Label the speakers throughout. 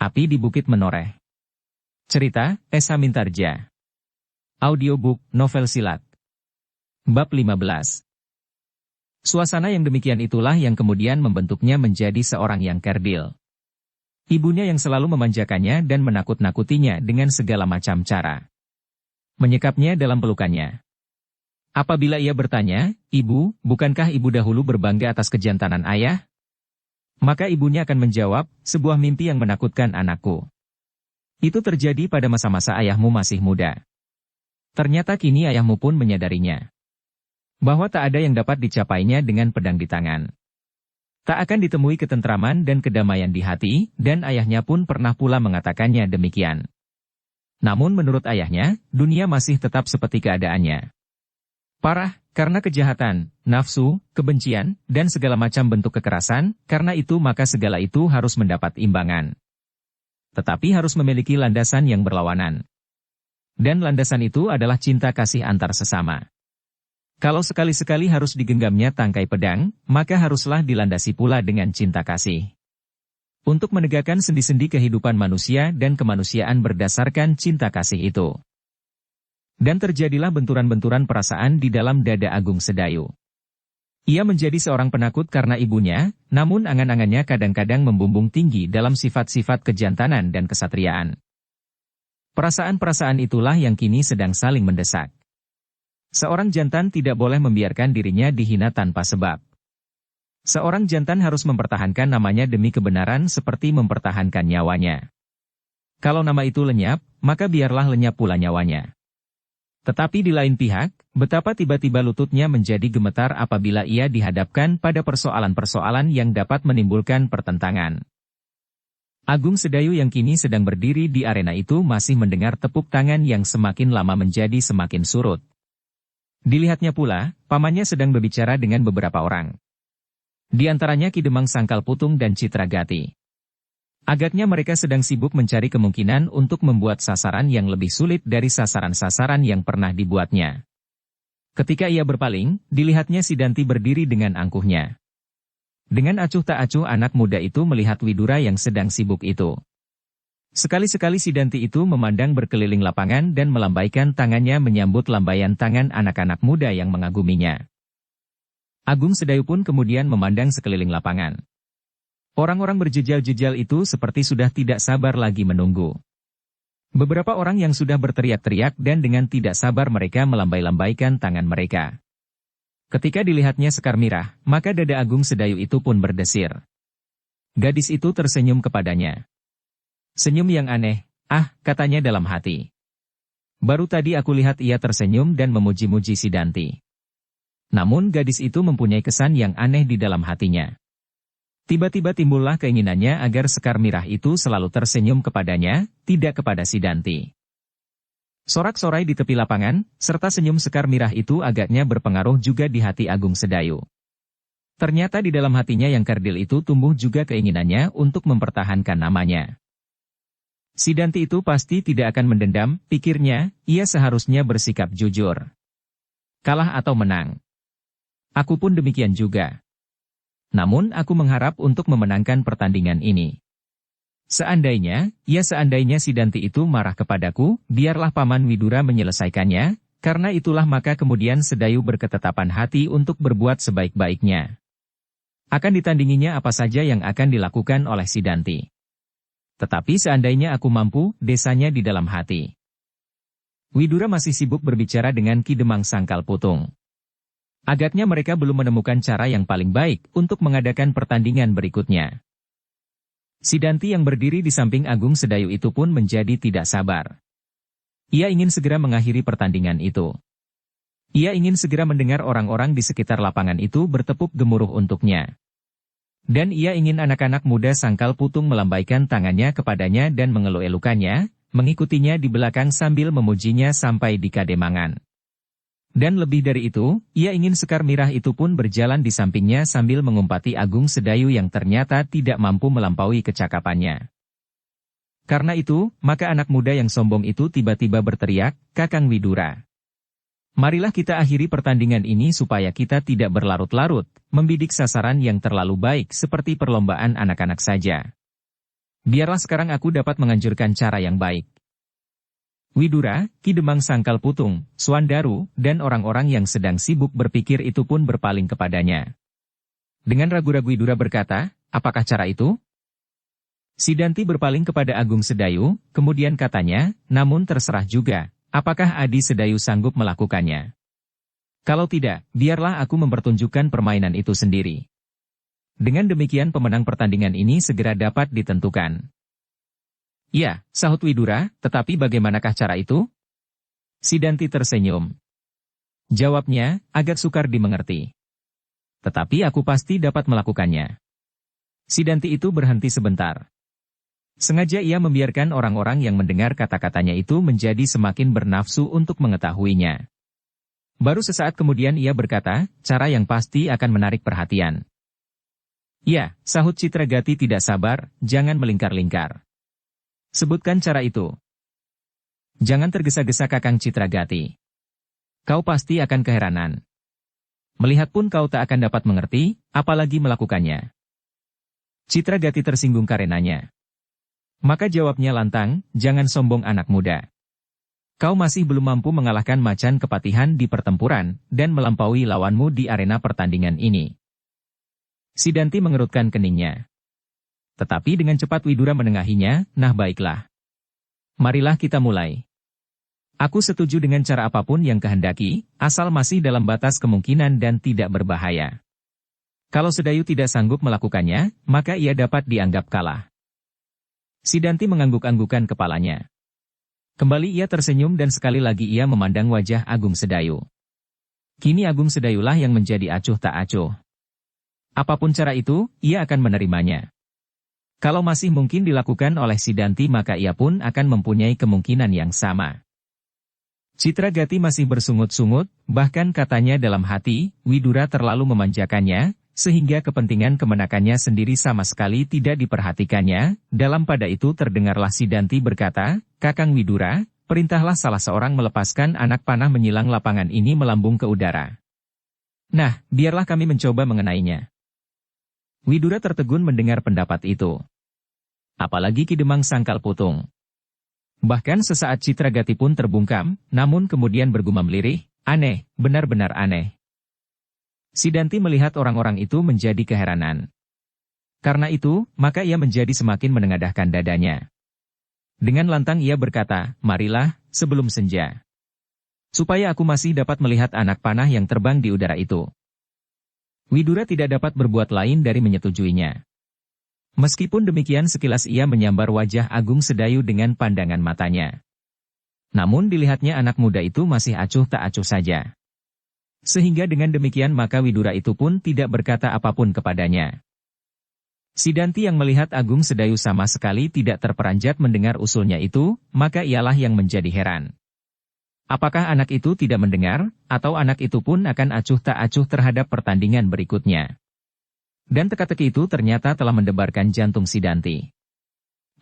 Speaker 1: Api di Bukit Menoreh. Cerita, Esa Mintarja. Audiobook, novel silat. Bab 15. Suasana yang demikian itulah yang kemudian membentuknya menjadi seorang yang kerdil. Ibunya yang selalu memanjakannya dan menakut-nakutinya dengan segala macam cara. Menyekapnya dalam pelukannya. Apabila ia bertanya, "Ibu, bukankah ibu dahulu berbangga atas kejantanan ayah?" Maka ibunya akan menjawab, "Sebuah mimpi yang menakutkan anakku. Itu terjadi pada masa-masa ayahmu masih muda. Ternyata kini ayahmu pun menyadarinya. Bahwa tak ada yang dapat dicapainya dengan pedang di tangan. Tak akan ditemui ketentraman dan kedamaian di hati, dan ayahnya pun pernah pula mengatakannya demikian. Namun menurut ayahnya, dunia masih tetap seperti keadaannya. Parah, karena kejahatan, nafsu, kebencian, dan segala macam bentuk kekerasan, karena itu maka segala itu harus mendapat imbangan. Tetapi harus memiliki landasan yang berlawanan. Dan landasan itu adalah cinta kasih antar sesama. Kalau sekali-sekali harus digenggamnya tangkai pedang, maka haruslah dilandasi pula dengan cinta kasih. Untuk menegakkan sendi-sendi kehidupan manusia dan kemanusiaan berdasarkan cinta kasih itu. Dan terjadilah benturan-benturan perasaan di dalam dada Agung Sedayu. Ia menjadi seorang penakut karena ibunya, namun angan-angannya kadang-kadang membumbung tinggi dalam sifat-sifat kejantanan dan kesatriaan. Perasaan-perasaan itulah yang kini sedang saling mendesak. Seorang jantan tidak boleh membiarkan dirinya dihina tanpa sebab. Seorang jantan harus mempertahankan namanya demi kebenaran seperti mempertahankan nyawanya. Kalau nama itu lenyap, maka biarlah lenyap pula nyawanya. Tetapi di lain pihak, betapa tiba-tiba lututnya menjadi gemetar apabila ia dihadapkan pada persoalan-persoalan yang dapat menimbulkan pertentangan. Agung Sedayu yang kini sedang berdiri di arena itu masih mendengar tepuk tangan yang semakin lama menjadi semakin surut. Dilihatnya pula, pamannya sedang berbicara dengan beberapa orang. Di antaranya Ki Demang Sangkal Putung dan Citra Gati. Agaknya mereka sedang sibuk mencari kemungkinan untuk membuat sasaran yang lebih sulit dari sasaran-sasaran yang pernah dibuatnya. Ketika ia berpaling, dilihatnya Sidanti berdiri dengan angkuhnya. Dengan acuh tak acuh anak muda itu melihat Widura yang sedang sibuk itu. Sekali-sekali Sidanti itu memandang berkeliling lapangan dan melambaikan tangannya menyambut lambaian tangan anak-anak muda yang mengaguminya. Agung Sedayu pun kemudian memandang sekeliling lapangan. Orang-orang berjejal-jejal itu seperti sudah tidak sabar lagi menunggu. Beberapa orang yang sudah berteriak-teriak dan dengan tidak sabar mereka melambai-lambaikan tangan mereka. Ketika dilihatnya Sekar Mirah, maka dada Agung Sedayu itu pun berdesir. Gadis itu tersenyum kepadanya. Senyum yang aneh, katanya dalam hati. Baru tadi aku lihat ia tersenyum dan memuji-muji Sidanti. Namun gadis itu mempunyai kesan yang aneh di dalam hatinya. Tiba-tiba timbullah keinginannya agar Sekar Mirah itu selalu tersenyum kepadanya, tidak kepada Sidanti. Sorak-sorai di tepi lapangan, serta senyum Sekar Mirah itu agaknya berpengaruh juga di hati Agung Sedayu. Ternyata di dalam hatinya yang kerdil itu tumbuh juga keinginannya untuk mempertahankan namanya. Sidanti itu pasti tidak akan mendendam, pikirnya, ia seharusnya bersikap jujur. Kalah atau menang. Aku pun demikian juga. Namun aku mengharap untuk memenangkan pertandingan ini. Seandainya Sidanti itu marah kepadaku, biarlah Paman Widura menyelesaikannya, karena itulah maka kemudian Sedayu berketetapan hati untuk berbuat sebaik-baiknya. Akan ditandinginya apa saja yang akan dilakukan oleh Sidanti. Tetapi seandainya aku mampu, desanya di dalam hati. Widura masih sibuk berbicara dengan Ki Demang Sangkal Putung. Agaknya mereka belum menemukan cara yang paling baik untuk mengadakan pertandingan berikutnya. Sidanti yang berdiri di samping Agung Sedayu itu pun menjadi tidak sabar. Ia ingin segera mengakhiri pertandingan itu. Ia ingin segera mendengar orang-orang di sekitar lapangan itu bertepuk gemuruh untuknya. Dan ia ingin anak-anak muda Sangkal Putung melambaikan tangannya kepadanya dan mengeluk-elukannya, mengikutinya di belakang sambil memujinya sampai di kademangan. Dan lebih dari itu, ia ingin Sekar Mirah itu pun berjalan di sampingnya sambil mengumpati Agung Sedayu yang ternyata tidak mampu melampaui kecakapannya. Karena itu, maka anak muda yang sombong itu tiba-tiba berteriak, "Kakang Widura. Marilah kita akhiri pertandingan ini supaya kita tidak berlarut-larut, membidik sasaran yang terlalu baik seperti perlombaan anak-anak saja." Biarlah sekarang aku dapat menganjurkan cara yang baik. Widura, Ki Demang Sangkal Putung, Swandaru, dan orang-orang yang sedang sibuk berpikir itu pun berpaling kepadanya. Dengan ragu-ragu Widura berkata, apakah cara itu? Sidanti berpaling kepada Agung Sedayu, kemudian katanya, namun terserah juga, apakah Adi Sedayu sanggup melakukannya? Kalau tidak, biarlah aku mempertunjukkan permainan itu sendiri. Dengan demikian pemenang pertandingan ini segera dapat ditentukan. Ya, sahut Widura, tetapi bagaimanakah cara itu? Sidanti tersenyum. Jawabnya, agak sukar dimengerti. Tetapi aku pasti dapat melakukannya. Sidanti itu berhenti sebentar. Sengaja ia membiarkan orang-orang yang mendengar kata-katanya itu menjadi semakin bernafsu untuk mengetahuinya. Baru sesaat kemudian ia berkata, cara yang pasti akan menarik perhatian. Ya, sahut Citragati tidak sabar, jangan melingkar-lingkar. Sebutkan cara itu. Jangan tergesa-gesa Kakang Citragati. Kau pasti akan keheranan. Melihat pun kau tak akan dapat mengerti, apalagi melakukannya. Citragati tersinggung karenanya. Maka jawabnya lantang, jangan sombong anak muda. Kau masih belum mampu mengalahkan macan kepatihan di pertempuran, dan melampaui lawanmu di arena pertandingan ini. Sidanti mengerutkan keningnya. Tetapi dengan cepat Widura menengahinya, nah baiklah. Marilah kita mulai. Aku setuju dengan cara apapun yang kehendaki, asal masih dalam batas kemungkinan dan tidak berbahaya. Kalau Sedayu tidak sanggup melakukannya, maka ia dapat dianggap kalah. Sidanti mengangguk-anggukan kepalanya. Kembali ia tersenyum dan sekali lagi ia memandang wajah Agung Sedayu. Kini Agung Sedayulah yang menjadi acuh tak acuh. Apapun cara itu, ia akan menerimanya. Kalau masih mungkin dilakukan oleh Sidanti maka ia pun akan mempunyai kemungkinan yang sama. Citragati masih bersungut-sungut, bahkan katanya dalam hati, Widura terlalu memanjakannya, sehingga kepentingan kemenakannya sendiri sama sekali tidak diperhatikannya. Dalam pada itu terdengarlah Sidanti berkata, Kakang Widura, perintahlah salah seorang melepaskan anak panah menyilang lapangan ini melambung ke udara. Nah, biarlah kami mencoba mengenainya. Widura tertegun mendengar pendapat itu. Apalagi Ki Demang Sangkal Putung. Bahkan sesaat Citragati pun terbungkam, namun kemudian bergumam lirih, aneh, benar-benar aneh. Sidanti melihat orang-orang itu menjadi keheranan. Karena itu, maka ia menjadi semakin menengadahkan dadanya. Dengan lantang ia berkata, marilah, sebelum senja. Supaya aku masih dapat melihat anak panah yang terbang di udara itu. Widura tidak dapat berbuat lain dari menyetujuinya. Meskipun demikian sekilas ia menyambar wajah Agung Sedayu dengan pandangan matanya. Namun dilihatnya anak muda itu masih acuh tak acuh saja. Sehingga dengan demikian maka Widura itu pun tidak berkata apapun kepadanya. Sidanti yang melihat Agung Sedayu sama sekali tidak terperanjat mendengar usulnya itu, maka ialah yang menjadi heran. Apakah anak itu tidak mendengar, atau anak itu pun akan acuh tak acuh terhadap pertandingan berikutnya? Dan teka-teki itu ternyata telah mendebarkan jantung Sidanti.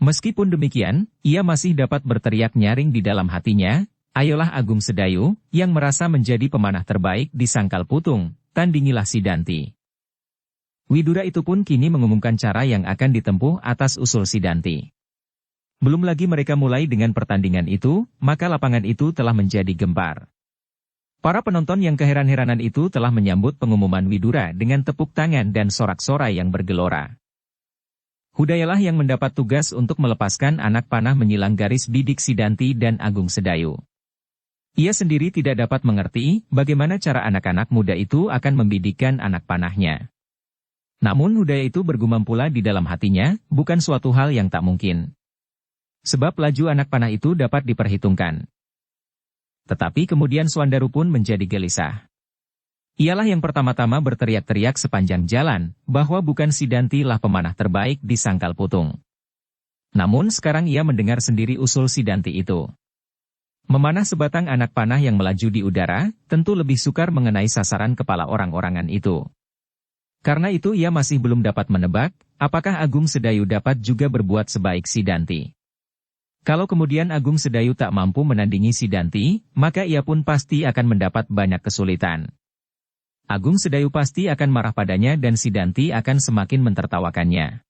Speaker 1: Meskipun demikian, ia masih dapat berteriak nyaring di dalam hatinya, ayolah Agung Sedayu, yang merasa menjadi pemanah terbaik di Sangkal Putung, tandingilah Sidanti. Widura itu pun kini mengumumkan cara yang akan ditempuh atas usul Sidanti. Belum lagi mereka mulai dengan pertandingan itu, maka lapangan itu telah menjadi gempar. Para penonton yang keheran-heranan itu telah menyambut pengumuman Widura dengan tepuk tangan dan sorak-sorai yang bergelora. Hudayalah yang mendapat tugas untuk melepaskan anak panah menyilang garis bidik Sidanti dan Agung Sedayu. Ia sendiri tidak dapat mengerti bagaimana cara anak-anak muda itu akan membidikkan anak panahnya. Namun Hudaya itu bergumam pula di dalam hatinya, bukan suatu hal yang tak mungkin. Sebab laju anak panah itu dapat diperhitungkan. Tetapi kemudian Swandaru pun menjadi gelisah. Ialah yang pertama-tama berteriak-teriak sepanjang jalan, bahwa bukan Sidanti lah pemanah terbaik di Sangkal Putung. Namun sekarang ia mendengar sendiri usul Sidanti itu. Memanah sebatang anak panah yang melaju di udara, tentu lebih sukar mengenai sasaran kepala orang-orangan itu. Karena itu ia masih belum dapat menebak, apakah Agung Sedayu dapat juga berbuat sebaik Sidanti. Kalau kemudian Agung Sedayu tak mampu menandingi Sidanti, maka ia pun pasti akan mendapat banyak kesulitan. Agung Sedayu pasti akan marah padanya dan Sidanti akan semakin mentertawakannya.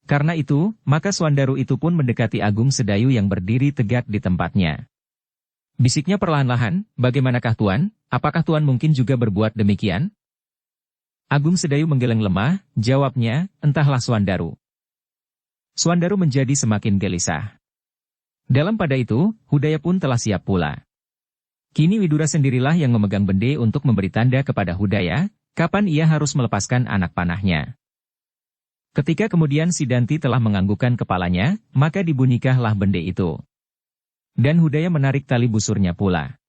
Speaker 1: Karena itu, maka Swandaru itu pun mendekati Agung Sedayu yang berdiri tegak di tempatnya. Bisiknya perlahan-lahan, bagaimanakah Tuan? Apakah Tuan mungkin juga berbuat demikian? Agung Sedayu menggeleng lemah, jawabnya, entahlah Swandaru. Swandaru menjadi semakin gelisah. Dalam pada itu, Hudaya pun telah siap pula. Kini Widura sendirilah yang memegang bende untuk memberi tanda kepada Hudaya, kapan ia harus melepaskan anak panahnya. Ketika kemudian Sidanti telah menganggukkan kepalanya, maka dibunyikahlah bende itu. Dan Hudaya menarik tali busurnya pula.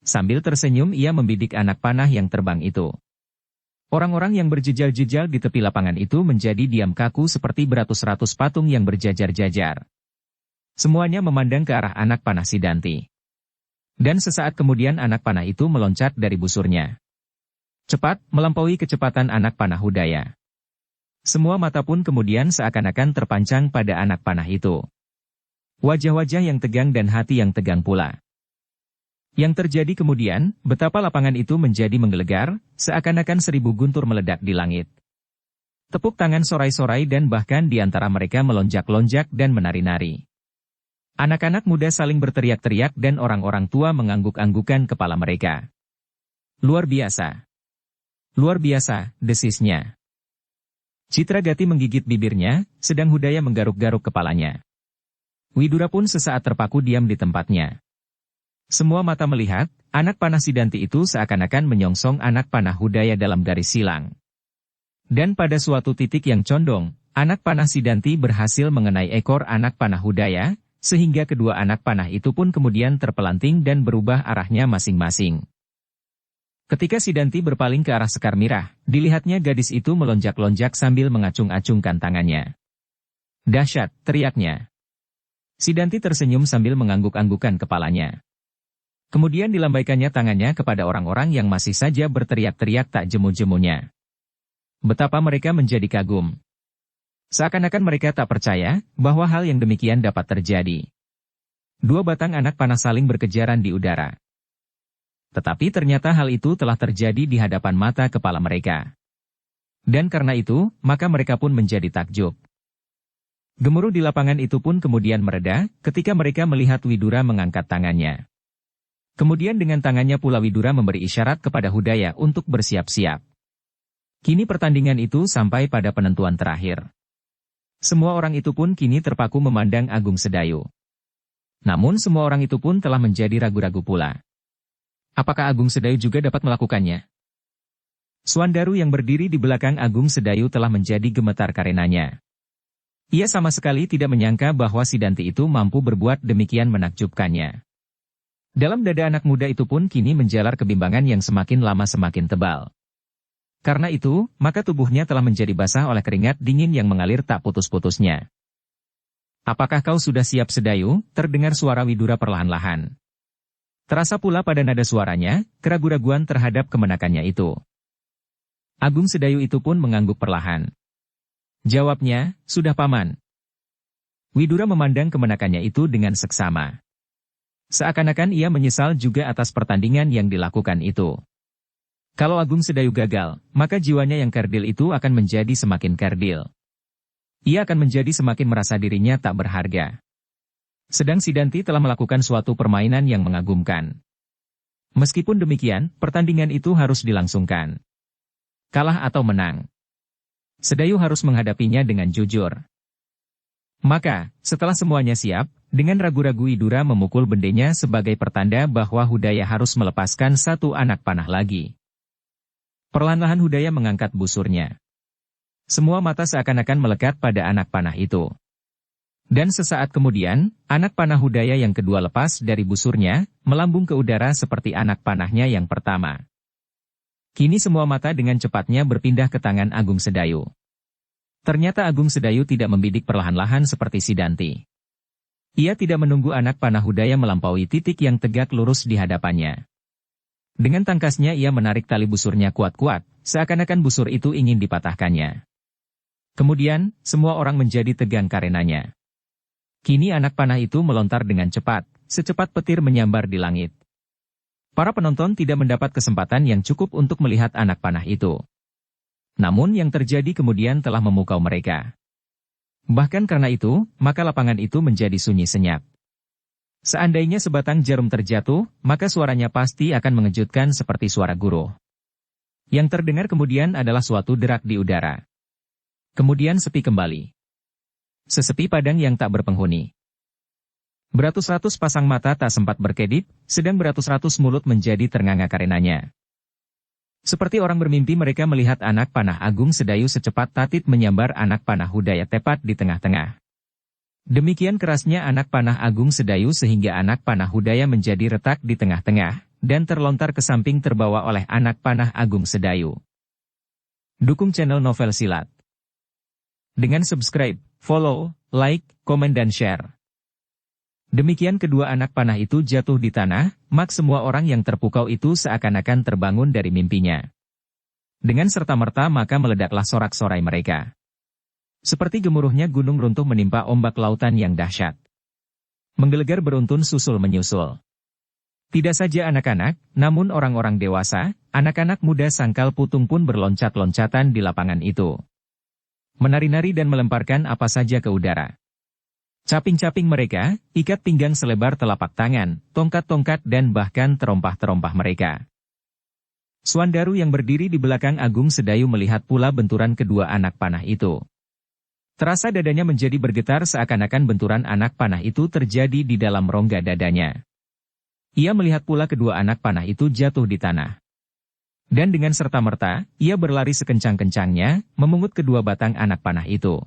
Speaker 1: Sambil tersenyum ia membidik anak panah yang terbang itu. Orang-orang yang berjejal-jejal di tepi lapangan itu menjadi diam kaku seperti beratus-ratus patung yang berjajar-jajar. Semuanya memandang ke arah anak panah Sidanti. Dan sesaat kemudian anak panah itu meloncat dari busurnya. Cepat, melampaui kecepatan anak panah Hudaya. Semua mata pun kemudian seakan-akan terpancang pada anak panah itu. Wajah-wajah yang tegang dan hati yang tegang pula. Yang terjadi kemudian, betapa lapangan itu menjadi menggelegar, seakan-akan 1000 guntur meledak di langit. Tepuk tangan sorai-sorai dan bahkan di antara mereka melonjak-lonjak dan menari-nari. Anak-anak muda saling berteriak-teriak dan orang-orang tua mengangguk-anggukan kepala mereka. Luar biasa. Luar biasa, desisnya. Citragati menggigit bibirnya, sedang Hudaya menggaruk-garuk kepalanya. Widura pun sesaat terpaku diam di tempatnya. Semua mata melihat, anak panah Sidanti itu seakan-akan menyongsong anak panah Hudaya dalam garis silang. Dan pada suatu titik yang condong, anak panah Sidanti berhasil mengenai ekor anak panah Hudaya, sehingga kedua anak panah itu pun kemudian terpelanting dan berubah arahnya masing-masing. Ketika Sidanti berpaling ke arah Sekar Mirah, dilihatnya gadis itu melonjak-lonjak sambil mengacung-acungkan tangannya. Dahsyat, teriaknya. Sidanti tersenyum sambil mengangguk-anggukan kepalanya. Kemudian dilambaikannya tangannya kepada orang-orang yang masih saja berteriak-teriak tak jemu-jemunya. Betapa mereka menjadi kagum. Seakan-akan mereka tak percaya bahwa hal yang demikian dapat terjadi. Dua batang anak panah saling berkejaran di udara. Tetapi ternyata hal itu telah terjadi di hadapan mata kepala mereka. Dan karena itu, maka mereka pun menjadi takjub. Gemuruh di lapangan itu pun kemudian mereda, ketika mereka melihat Widura mengangkat tangannya. Kemudian dengan tangannya pula Widura memberi isyarat kepada Hudaya untuk bersiap-siap. Kini pertandingan itu sampai pada penentuan terakhir. Semua orang itu pun kini terpaku memandang Agung Sedayu. Namun semua orang itu pun telah menjadi ragu-ragu pula. Apakah Agung Sedayu juga dapat melakukannya? Swandaru yang berdiri di belakang Agung Sedayu telah menjadi gemetar karenanya. Ia sama sekali tidak menyangka bahwa Sidanti itu mampu berbuat demikian menakjubkannya. Dalam dada anak muda itu pun kini menjalar kebimbangan yang semakin lama semakin tebal. Karena itu, maka tubuhnya telah menjadi basah oleh keringat dingin yang mengalir tak putus-putusnya. Apakah kau sudah siap Sedayu? Terdengar suara Widura perlahan-lahan. Terasa pula pada nada suaranya, keraguan-raguan terhadap kemenakannya itu. Agung Sedayu itu pun mengangguk perlahan. Jawabnya, sudah paman. Widura memandang kemenakannya itu dengan seksama. Seakan-akan ia menyesal juga atas pertandingan yang dilakukan itu. Kalau Agung Sedayu gagal, maka jiwanya yang kerdil itu akan menjadi semakin kerdil. Ia akan menjadi semakin merasa dirinya tak berharga. Sedang Sidanti telah melakukan suatu permainan yang mengagumkan. Meskipun demikian, pertandingan itu harus dilangsungkan. Kalah atau menang. Sedayu harus menghadapinya dengan jujur. Maka, setelah semuanya siap, dengan ragu-ragu Widura memukul bendenya sebagai pertanda bahwa Hudaya harus melepaskan satu anak panah lagi. Perlahan-lahan Hudaya mengangkat busurnya. Semua mata seakan-akan melekat pada anak panah itu. Dan sesaat kemudian, anak panah Hudaya yang kedua lepas dari busurnya, melambung ke udara seperti anak panahnya yang pertama. Kini semua mata dengan cepatnya berpindah ke tangan Agung Sedayu. Ternyata Agung Sedayu tidak membidik perlahan-lahan seperti Sidanti. Ia tidak menunggu anak panah Hudaya melampaui titik yang tegak lurus di hadapannya. Dengan tangkasnya ia menarik tali busurnya kuat-kuat, seakan-akan busur itu ingin dipatahkannya. Kemudian, semua orang menjadi tegang karenanya. Kini anak panah itu melontar dengan cepat, secepat petir menyambar di langit. Para penonton tidak mendapat kesempatan yang cukup untuk melihat anak panah itu. Namun yang terjadi kemudian telah memukau mereka. Bahkan karena itu, maka lapangan itu menjadi sunyi senyap. Seandainya sebatang jarum terjatuh, maka suaranya pasti akan mengejutkan seperti suara guru. Yang terdengar kemudian adalah suatu derak di udara. Kemudian sepi kembali. Sesepi padang yang tak berpenghuni. Beratus-ratus pasang mata tak sempat berkedip, sedang beratus-ratus mulut menjadi ternganga karenanya. Seperti orang bermimpi mereka melihat anak panah Agung Sedayu secepat tatit menyambar anak panah Hudaya tepat di tengah-tengah. Demikian kerasnya anak panah Agung Sedayu sehingga anak panah Hudaya menjadi retak di tengah-tengah, dan terlontar ke samping terbawa oleh anak panah Agung Sedayu. Dukung channel Novel Silat dengan subscribe, follow, like, komen dan share. Demikian kedua anak panah itu jatuh di tanah, mak semua orang yang terpukau itu seakan-akan terbangun dari mimpinya. Dengan serta-merta maka meledaklah sorak-sorai mereka. Seperti gemuruhnya gunung runtuh menimpa ombak lautan yang dahsyat. Menggelegar beruntun susul menyusul. Tidak saja anak-anak, namun orang-orang dewasa, anak-anak muda sangkal putung pun berloncat-loncatan di lapangan itu. Menari-nari dan melemparkan apa saja ke udara. Caping-caping mereka, ikat pinggang selebar telapak tangan, tongkat-tongkat dan bahkan terompah-terompah mereka. Suandaru yang berdiri di belakang Agung Sedayu melihat pula benturan kedua anak panah itu. Terasa dadanya menjadi bergetar seakan-akan benturan anak panah itu terjadi di dalam rongga dadanya. Ia melihat pula kedua anak panah itu jatuh di tanah. Dan dengan serta-merta, ia berlari sekencang-kencangnya, memungut kedua batang anak panah itu.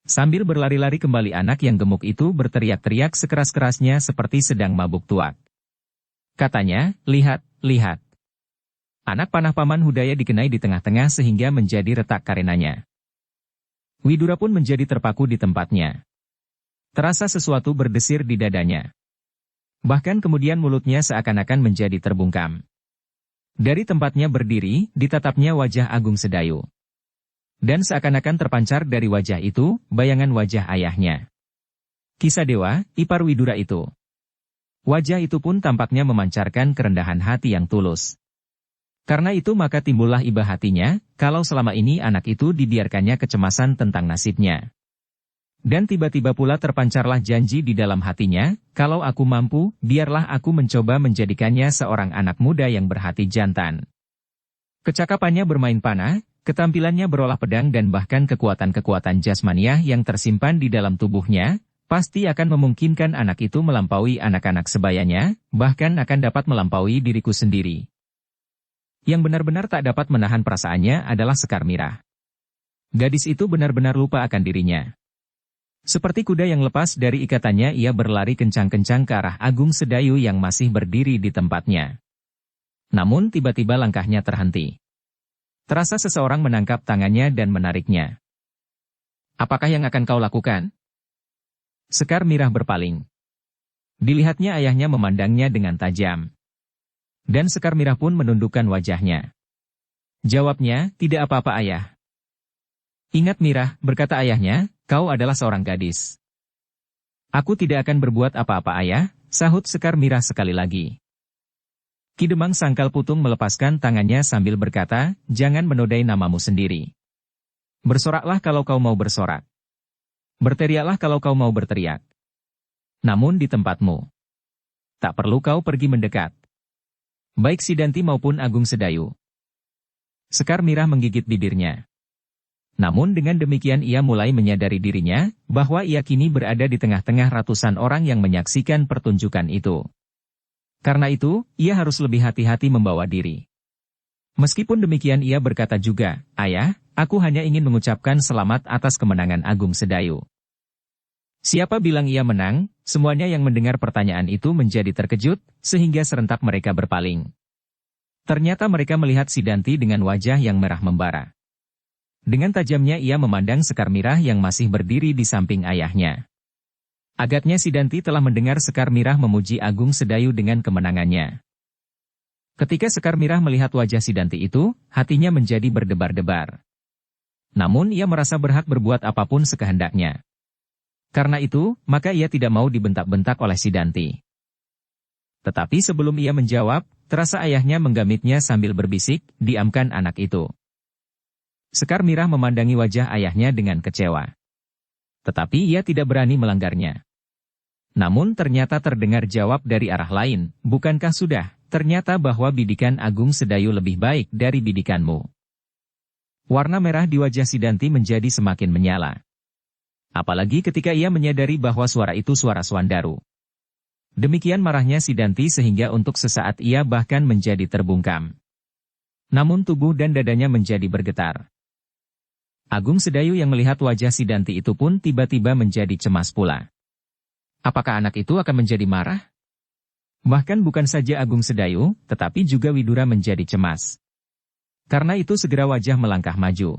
Speaker 1: Sambil berlari-lari kembali anak yang gemuk itu berteriak-teriak sekeras-kerasnya seperti sedang mabuk tuak. Katanya, lihat, lihat. Anak panah Paman Hudaya dikenai di tengah-tengah sehingga menjadi retak karenanya. Widura pun menjadi terpaku di tempatnya. Terasa sesuatu berdesir di dadanya. Bahkan kemudian mulutnya seakan-akan menjadi terbungkam. Dari tempatnya berdiri, ditatapnya wajah Agung Sedayu. Dan seakan-akan terpancar dari wajah itu, bayangan wajah ayahnya. Kisadewa, ipar Widura itu. Wajah itu pun tampaknya memancarkan kerendahan hati yang tulus. Karena itu maka timbullah iba hatinya, kalau selama ini anak itu dibiarkannya kecemasan tentang nasibnya. Dan tiba-tiba pula terpancarlah janji di dalam hatinya, kalau aku mampu, biarlah aku mencoba menjadikannya seorang anak muda yang berhati jantan. Kecakapannya bermain panah, ketampilannya berolah pedang dan bahkan kekuatan-kekuatan jasmaniah yang tersimpan di dalam tubuhnya, pasti akan memungkinkan anak itu melampaui anak-anak sebayanya, bahkan akan dapat melampaui diriku sendiri. Yang benar-benar tak dapat menahan perasaannya adalah Sekar Mirah. Gadis itu benar-benar lupa akan dirinya. Seperti kuda yang lepas dari ikatannya ia berlari kencang-kencang ke arah Agung Sedayu yang masih berdiri di tempatnya. Namun tiba-tiba langkahnya terhenti. Terasa seseorang menangkap tangannya dan menariknya. Apakah yang akan kau lakukan? Sekar Mirah berpaling. Dilihatnya ayahnya memandangnya dengan tajam. Dan Sekar Mirah pun menundukkan wajahnya. Jawabnya, tidak apa-apa ayah. Ingat Mirah, berkata ayahnya, kau adalah seorang gadis. Aku tidak akan berbuat apa-apa ayah, sahut Sekar Mirah sekali lagi. Ki Demang Sangkal Putung melepaskan tangannya sambil berkata, jangan menodai namamu sendiri. Bersoraklah kalau kau mau bersorak. Berteriaklah kalau kau mau berteriak. Namun di tempatmu. Tak perlu kau pergi mendekat. Baik Sidanti maupun Agung Sedayu. Sekar Mirah menggigit bibirnya. Namun dengan demikian ia mulai menyadari dirinya, bahwa ia kini berada di tengah-tengah ratusan orang yang menyaksikan pertunjukan itu. Karena itu, ia harus lebih hati-hati membawa diri. Meskipun demikian ia berkata juga, ayah, aku hanya ingin mengucapkan selamat atas kemenangan Agung Sedayu. Siapa bilang ia menang, semuanya yang mendengar pertanyaan itu menjadi terkejut, sehingga serentak mereka berpaling. Ternyata mereka melihat Sidanti dengan wajah yang merah membara. Dengan tajamnya ia memandang Sekar Mirah yang masih berdiri di samping ayahnya. Agaknya Sidanti telah mendengar Sekar Mirah memuji Agung Sedayu dengan kemenangannya. Ketika Sekar Mirah melihat wajah Sidanti itu, hatinya menjadi berdebar-debar. Namun ia merasa berhak berbuat apapun sekehendaknya. Karena itu, maka ia tidak mau dibentak-bentak oleh Sidanti. Tetapi sebelum ia menjawab, terasa ayahnya menggamitnya sambil berbisik, diamkan anak itu. Sekar Mirah memandangi wajah ayahnya dengan kecewa. Tetapi ia tidak berani melanggarnya. Namun ternyata terdengar jawab dari arah lain, bukankah sudah, ternyata bahwa bidikan Agung Sedayu lebih baik dari bidikanmu. Warna merah di wajah Sidanti menjadi semakin menyala. Apalagi ketika ia menyadari bahwa suara itu suara Swandaru. Demikian marahnya Sidanti sehingga untuk sesaat ia bahkan menjadi terbungkam. Namun tubuh dan dadanya menjadi bergetar. Agung Sedayu yang melihat wajah Sidanti itu pun tiba-tiba menjadi cemas pula. Apakah anak itu akan menjadi marah? Bahkan bukan saja Agung Sedayu, tetapi juga Widura menjadi cemas. Karena itu segera wajah melangkah maju.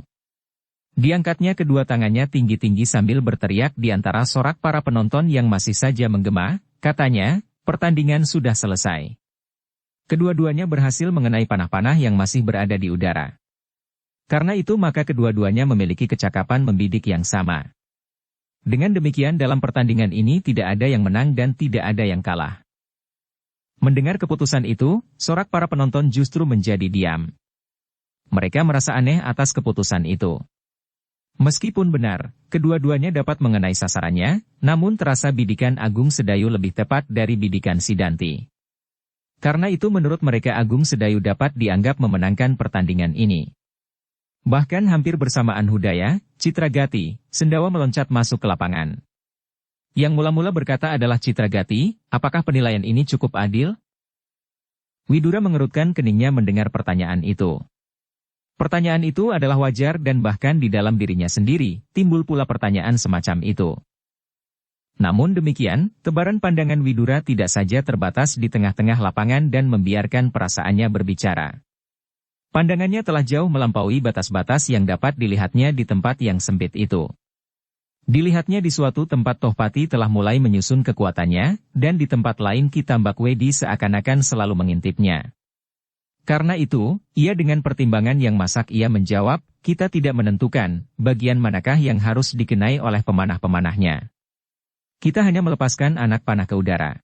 Speaker 1: Diangkatnya kedua tangannya tinggi-tinggi sambil berteriak di antara sorak para penonton yang masih saja menggema, katanya, pertandingan sudah selesai. Kedua-duanya berhasil mengenai panah-panah yang masih berada di udara. Karena itu maka kedua-duanya memiliki kecakapan membidik yang sama. Dengan demikian dalam pertandingan ini tidak ada yang menang dan tidak ada yang kalah. Mendengar keputusan itu, sorak para penonton justru menjadi diam. Mereka merasa aneh atas keputusan itu. Meskipun benar, kedua-duanya dapat mengenai sasarannya, namun terasa bidikan Agung Sedayu lebih tepat dari bidikan Sidanti. Karena itu menurut mereka Agung Sedayu dapat dianggap memenangkan pertandingan ini. Bahkan hampir bersamaan Hudaya, Citragati, Sendawa meloncat masuk ke lapangan. Yang mula-mula berkata adalah Citragati, apakah penilaian ini cukup adil? Widura mengerutkan keningnya mendengar pertanyaan itu. Pertanyaan itu adalah wajar dan bahkan di dalam dirinya sendiri, timbul pula pertanyaan semacam itu. Namun demikian, tebaran pandangan Widura tidak saja terbatas di tengah-tengah lapangan dan membiarkan perasaannya berbicara. Pandangannya telah jauh melampaui batas-batas yang dapat dilihatnya di tempat yang sempit itu. Dilihatnya di suatu tempat Tohpati telah mulai menyusun kekuatannya, dan di tempat lain Ki Tambak Wedi seakan-akan selalu mengintipnya. Karena itu, ia dengan pertimbangan yang masak ia menjawab, kita tidak menentukan, bagian manakah yang harus dikenai oleh pemanah-pemanahnya. Kita hanya melepaskan anak panah ke udara.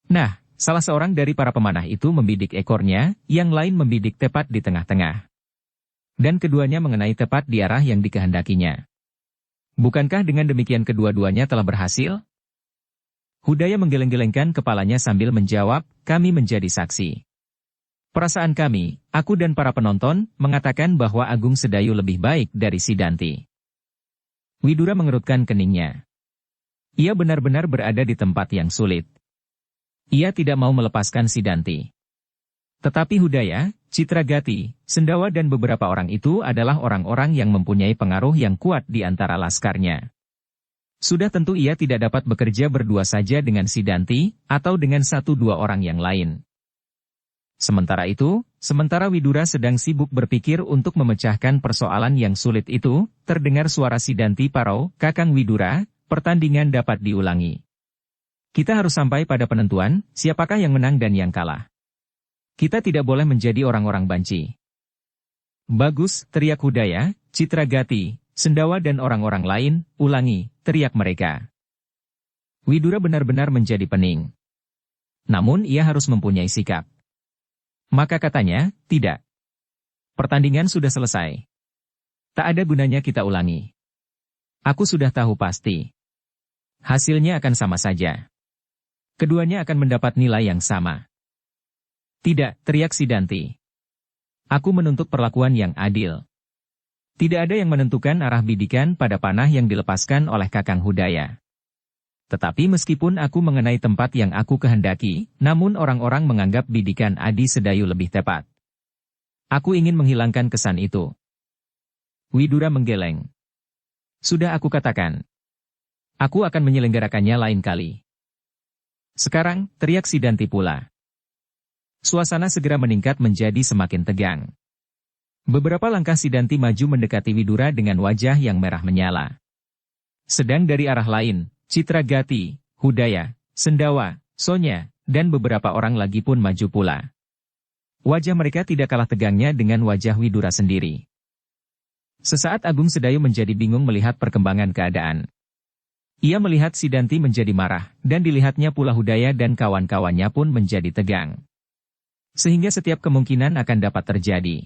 Speaker 1: Nah, salah seorang dari para pemanah itu membidik ekornya, yang lain membidik tepat di tengah-tengah. Dan keduanya mengenai tepat di arah yang dikehendakinya. Bukankah dengan demikian kedua-duanya telah berhasil? Hudaya menggeleng-gelengkan kepalanya sambil menjawab, kami menjadi saksi. Perasaan kami, aku dan para penonton, mengatakan bahwa Agung Sedayu lebih baik dari Sidanti. Widura mengerutkan keningnya. Ia benar-benar berada di tempat yang sulit. Ia tidak mau melepaskan Sidanti. Tetapi Hudaya, Citragati, Sendawa dan beberapa orang itu adalah orang-orang yang mempunyai pengaruh yang kuat di antara laskarnya. Sudah tentu ia tidak dapat bekerja berdua saja dengan Sidanti, atau dengan 1-2 orang yang lain. Sementara itu, sementara Widura sedang sibuk berpikir untuk memecahkan persoalan yang sulit itu, terdengar suara Sidanti Parau, Kakang Widura, pertandingan dapat diulangi. Kita harus sampai pada penentuan, siapakah yang menang dan yang kalah. Kita tidak boleh menjadi orang-orang banci. Bagus, teriak Hudaya, Citragati, Sendawa dan orang-orang lain, ulangi, teriak mereka. Widura benar-benar menjadi pening. Namun ia harus mempunyai sikap. Maka katanya, tidak. Pertandingan sudah selesai. Tak ada gunanya kita ulangi. Aku sudah tahu pasti. Hasilnya akan sama saja. Keduanya akan mendapat nilai yang sama. Tidak, teriak Sidanti. Aku menuntut perlakuan yang adil. Tidak ada yang menentukan arah bidikan pada panah yang dilepaskan oleh Kakang Hudaya. Tetapi meskipun aku mengenai tempat yang aku kehendaki, namun orang-orang menganggap bidikan Adi Sedayu lebih tepat. Aku ingin menghilangkan kesan itu. Widura menggeleng. Sudah aku katakan. Aku akan menyelenggarakannya lain kali. Sekarang, teriak Sidanti pula. Suasana segera meningkat menjadi semakin tegang. Beberapa langkah Sidanti maju mendekati Widura dengan wajah yang merah menyala. Sedang dari arah lain, Citragati, Hudaya, Sendawa, Sonya, dan beberapa orang lagi pun maju pula. Wajah mereka tidak kalah tegangnya dengan wajah Widura sendiri. Sesaat Agung Sedayu menjadi bingung melihat perkembangan keadaan. Ia melihat Sidanti menjadi marah, dan dilihatnya pula Hudaya dan kawan-kawannya pun menjadi tegang. Sehingga setiap kemungkinan akan dapat terjadi.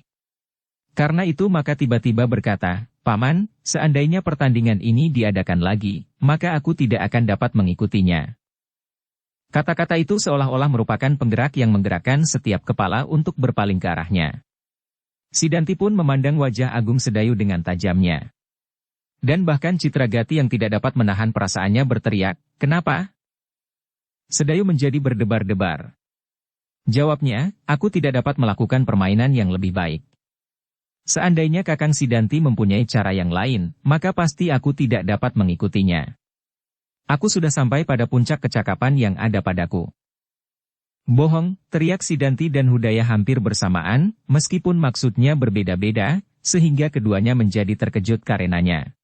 Speaker 1: Karena itu maka tiba-tiba berkata, "Paman, seandainya pertandingan ini diadakan lagi, maka aku tidak akan dapat mengikutinya." Kata-kata itu seolah-olah merupakan penggerak yang menggerakkan setiap kepala untuk berpaling ke arahnya. Sidanti pun memandang wajah Agung Sedayu dengan tajamnya. Dan bahkan Citragati yang tidak dapat menahan perasaannya berteriak, "Kenapa?" Sedayu menjadi berdebar-debar. Jawabnya, "Aku tidak dapat melakukan permainan yang lebih baik. Seandainya Kakang Sidanti mempunyai cara yang lain, maka pasti aku tidak dapat mengikutinya. Aku sudah sampai pada puncak kecakapan yang ada padaku." "Bohong," teriak Sidanti dan Hudaya hampir bersamaan, meskipun maksudnya berbeda-beda, sehingga keduanya menjadi terkejut karenanya.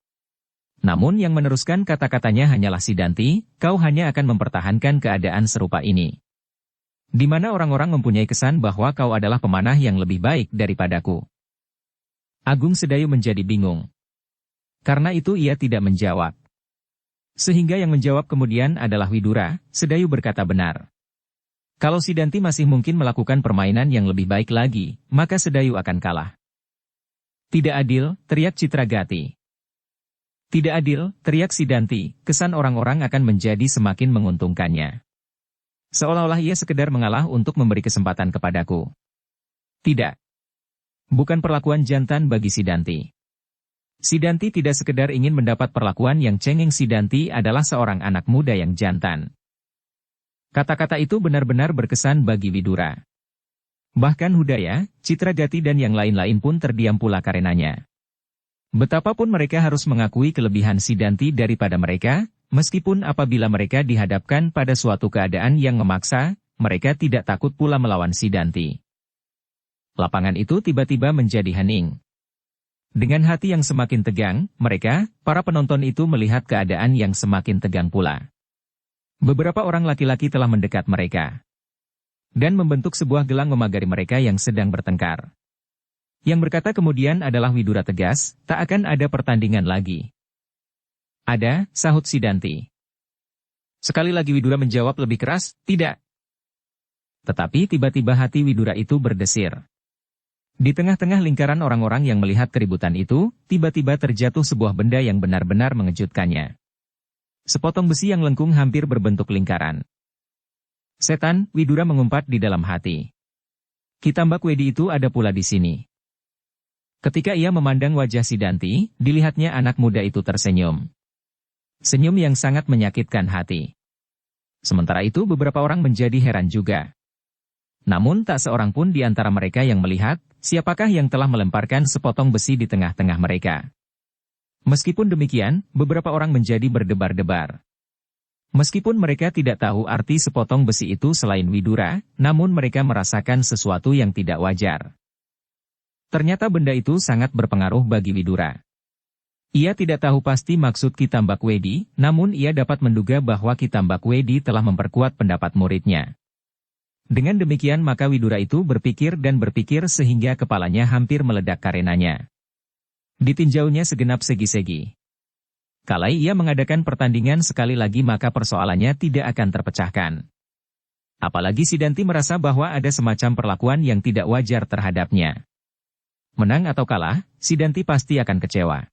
Speaker 1: Namun yang meneruskan kata-katanya hanyalah Sidanti, "Kau hanya akan mempertahankan keadaan serupa ini. Di mana orang-orang mempunyai kesan bahwa kau adalah pemanah yang lebih baik daripadaku." Agung Sedayu menjadi bingung. Karena itu ia tidak menjawab. Sehingga yang menjawab kemudian adalah Widura. Sedayu berkata benar. Kalau Sidanti masih mungkin melakukan permainan yang lebih baik lagi, maka Sedayu akan kalah. "Tidak adil," teriak Citragati. "Tidak adil," teriak Sidanti, "kesan orang-orang akan menjadi semakin menguntungkannya. Seolah-olah ia sekedar mengalah untuk memberi kesempatan kepadaku. Tidak. Bukan perlakuan jantan bagi Sidanti. Sidanti tidak sekedar ingin mendapat perlakuan yang cengeng. Sidanti adalah seorang anak muda yang jantan." Kata-kata itu benar-benar berkesan bagi Widura. Bahkan Hudaya, Citragati dan yang lain-lain pun terdiam pula karenanya. Betapapun mereka harus mengakui kelebihan Sidanti daripada mereka, meskipun apabila mereka dihadapkan pada suatu keadaan yang memaksa, mereka tidak takut pula melawan Sidanti. Lapangan itu tiba-tiba menjadi hening. Dengan hati yang semakin tegang, mereka, para penonton itu melihat keadaan yang semakin tegang pula. Beberapa orang laki-laki telah mendekat mereka. Dan membentuk sebuah gelang memagari mereka yang sedang bertengkar. Yang berkata kemudian adalah Widura tegas, "Tak akan ada pertandingan lagi." "Ada," sahut Sidanti. Sekali lagi Widura menjawab lebih keras, "Tidak." Tetapi tiba-tiba hati Widura itu berdesir. Di tengah-tengah lingkaran orang-orang yang melihat keributan itu, tiba-tiba terjatuh sebuah benda yang benar-benar mengejutkannya. Sepotong besi yang lengkung hampir berbentuk lingkaran. "Setan," Widura mengumpat di dalam hati. "Kitambak Wedi itu ada pula di sini." Ketika ia memandang wajah Sidanti, dilihatnya anak muda itu tersenyum. Senyum yang sangat menyakitkan hati. Sementara itu beberapa orang menjadi heran juga. Namun tak seorang pun di antara mereka yang melihat, siapakah yang telah melemparkan sepotong besi di tengah-tengah mereka. Meskipun demikian, beberapa orang menjadi berdebar-debar. Meskipun mereka tidak tahu arti sepotong besi itu selain Widura, namun mereka merasakan sesuatu yang tidak wajar. Ternyata benda itu sangat berpengaruh bagi Widura. Ia tidak tahu pasti maksud Kitambak Wedi, namun ia dapat menduga bahwa Kitambak Wedi telah memperkuat pendapat muridnya. Dengan demikian maka Widura itu berpikir dan berpikir sehingga kepalanya hampir meledak karenanya. Ditinjaunya segenap segi-segi. Kalai ia mengadakan pertandingan sekali lagi maka persoalannya tidak akan terpecahkan. Apalagi Sidanti merasa bahwa ada semacam perlakuan yang tidak wajar terhadapnya. Menang atau kalah, Sidanti pasti akan kecewa.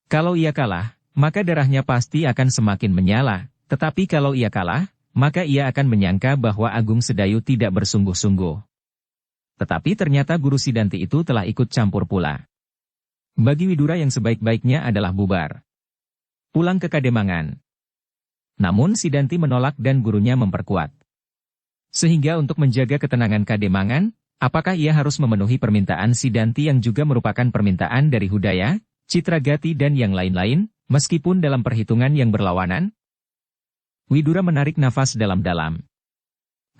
Speaker 1: Kalau ia kalah, maka darahnya pasti akan semakin menyala, tetapi kalau ia kalah, maka ia akan menyangka bahwa Agung Sedayu tidak bersungguh-sungguh. Tetapi ternyata guru Sidanti itu telah ikut campur pula. Bagi Widura yang sebaik-baiknya adalah bubar. Pulang ke Kademangan. Namun Sidanti menolak dan gurunya memperkuat. Sehingga untuk menjaga ketenangan Kademangan, apakah ia harus memenuhi permintaan Sidanti yang juga merupakan permintaan dari Hudaya, Citragati dan yang lain-lain, meskipun dalam perhitungan yang berlawanan? Widura menarik nafas dalam-dalam.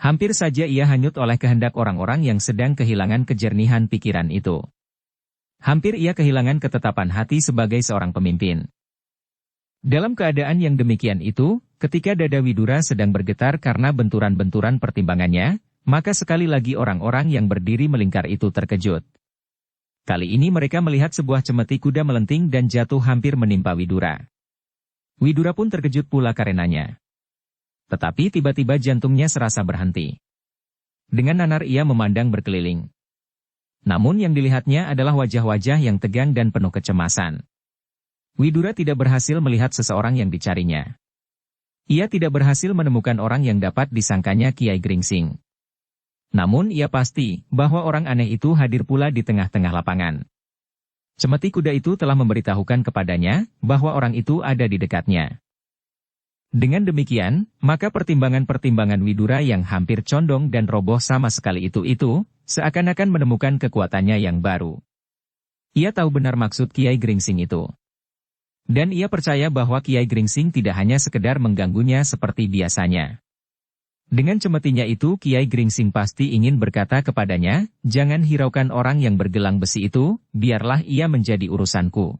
Speaker 1: Hampir saja ia hanyut oleh kehendak orang-orang yang sedang kehilangan kejernihan pikiran itu. Hampir ia kehilangan ketetapan hati sebagai seorang pemimpin. Dalam keadaan yang demikian itu, ketika dada Widura sedang bergetar karena benturan-benturan pertimbangannya, maka sekali lagi orang-orang yang berdiri melingkar itu terkejut. Kali ini mereka melihat sebuah cemeti kuda melenting dan jatuh hampir menimpa Widura. Widura pun terkejut pula karenanya. Tetapi tiba-tiba jantungnya serasa berhenti. Dengan nanar ia memandang berkeliling. Namun yang dilihatnya adalah wajah-wajah yang tegang dan penuh kecemasan. Widura tidak berhasil melihat seseorang yang dicarinya. Ia tidak berhasil menemukan orang yang dapat disangkanya Kiai Gringsing. Namun ia pasti bahwa orang aneh itu hadir pula di tengah-tengah lapangan. Cemeti kuda itu telah memberitahukan kepadanya bahwa orang itu ada di dekatnya. Dengan demikian, maka pertimbangan-pertimbangan Widura yang hampir condong dan roboh sama sekali itu seakan-akan menemukan kekuatannya yang baru. Ia tahu benar maksud Kiai Gringsing itu. Dan ia percaya bahwa Kiai Gringsing tidak hanya sekedar mengganggunya seperti biasanya. Dengan cemetinya itu Kiai Gringsing pasti ingin berkata kepadanya, jangan hiraukan orang yang bergelang besi itu, biarlah ia menjadi urusanku.